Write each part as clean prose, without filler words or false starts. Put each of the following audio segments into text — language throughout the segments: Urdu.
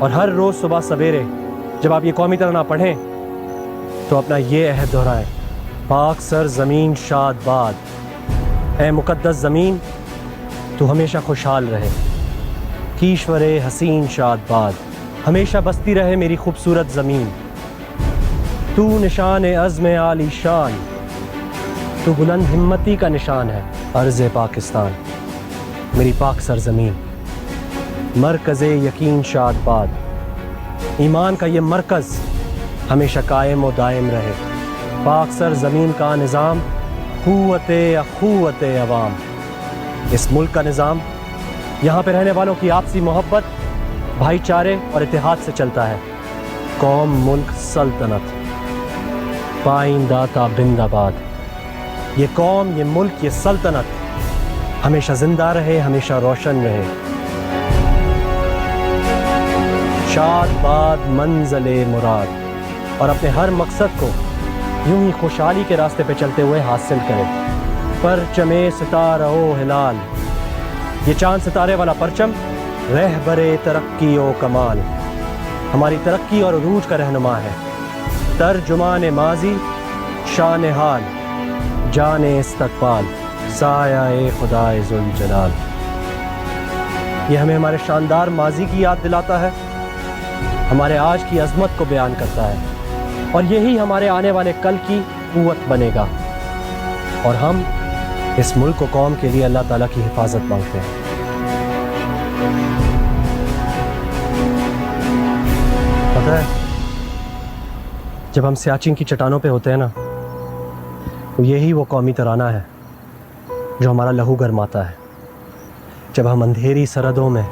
اور ہر روز صبح سویرے جب آپ یہ قومی ترانہ پڑھیں تو اپنا یہ عہد دہرائیں، پاک سر زمین شاد باد، اے مقدس زمین تو ہمیشہ خوشحال رہے، کیشور حسین شاد باد، ہمیشہ بستی رہے میری خوبصورت زمین، تو نشان عزم عالی شان، تو بلند ہمتی کا نشان ہے ارض پاکستان، میری پاک سرزمین، مرکز یقین شاد باد، ایمان کا یہ مرکز ہمیشہ قائم و دائم رہے، پاک سر زمین کا نظام قوت اخوت عوام، اس ملک کا نظام یہاں پہ رہنے والوں کی آپسی محبت، بھائی چارے اور اتحاد سے چلتا ہے، قوم ملک سلطنت پائندہ تا بند آباد، یہ قوم یہ ملک یہ سلطنت ہمیشہ زندہ رہے، ہمیشہ روشن رہے، شاد باد منزل مراد، اور اپنے ہر مقصد کو یوں ہی خوشحالی کے راستے پہ چلتے ہوئے حاصل کرے، پرچم ستارہ و ہلال، یہ چاند ستارے والا پرچم رہبر ترقی و کمال، ہماری ترقی اور عروج کا رہنما ہے، ترجمان ماضی شان حال، جان استقبال، سایہ خدائے ذوالجلال، یہ ہمیں ہمارے شاندار ماضی کی یاد دلاتا ہے، ہمارے آج کی عظمت کو بیان کرتا ہے، اور یہی ہمارے آنے والے کل کی قوت بنے گا، اور ہم اس ملک و قوم کے لیے اللہ تعالیٰ کی حفاظت مانگتے ہیں۔ پتہ ہے جب ہم سیاچن کی چٹانوں پہ ہوتے ہیں نا تو یہی وہ قومی ترانہ ہے جو ہمارا لہو گرماتا ہے، جب ہم اندھیری سرحدوں میں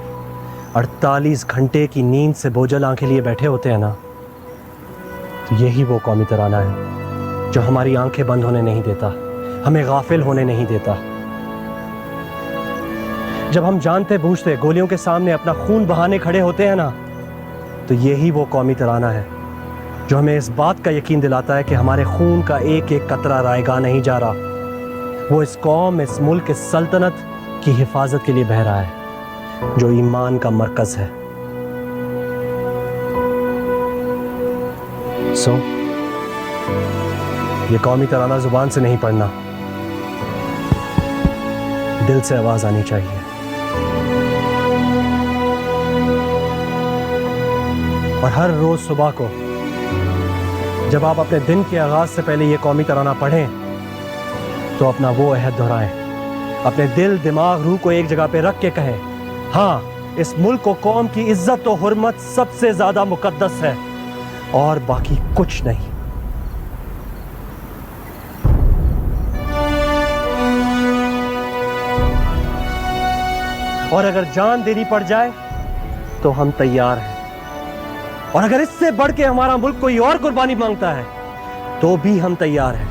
48 گھنٹے کی نیند سے بوجھل آنکھیں لیے بیٹھے ہوتے ہیں نا تو یہی وہ قومی ترانہ ہے جو ہماری آنکھیں بند ہونے نہیں دیتا، ہمیں غافل ہونے نہیں دیتا، جب ہم جانتے بوجھتے گولیوں کے سامنے اپنا خون بہانے کھڑے ہوتے ہیں نا تو یہی وہ قومی ترانہ ہے جو ہمیں اس بات کا یقین دلاتا ہے کہ ہمارے خون کا ایک ایک قطرہ رائے گاہ نہیں جا رہا، وہ اس قوم اس ملک اس سلطنت کی حفاظت کے لیے بہہ رہا ہے جو ایمان کا مرکز ہے۔ یہ قومی ترانہ زبان سے نہیں پڑھنا، دل سے آواز آنی چاہیے۔ اور ہر روز صبح کو جب آپ اپنے دن کے آغاز سے پہلے یہ قومی ترانہ پڑھیں تو اپنا وہ عہد دہرائیں، اپنے دل دماغ روح کو ایک جگہ پہ رکھ کے کہیں، ہاں اس ملک و قوم کی عزت و حرمت سب سے زیادہ مقدس ہے اور باقی کچھ نہیں۔ اور اگر جان دینی پڑ جائے تو ہم تیار ہیں، اور اگر اس سے بڑھ کے ہمارا ملک کوئی اور قربانی مانگتا ہے تو بھی ہم تیار ہیں۔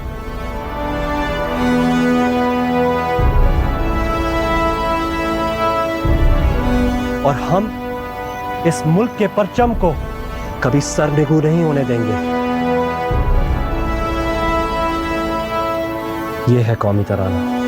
اور ہم اس ملک کے پرچم کو کبھی سر نگو نہیں ہونے دیں گے۔ یہ ہے قومی ترانہ۔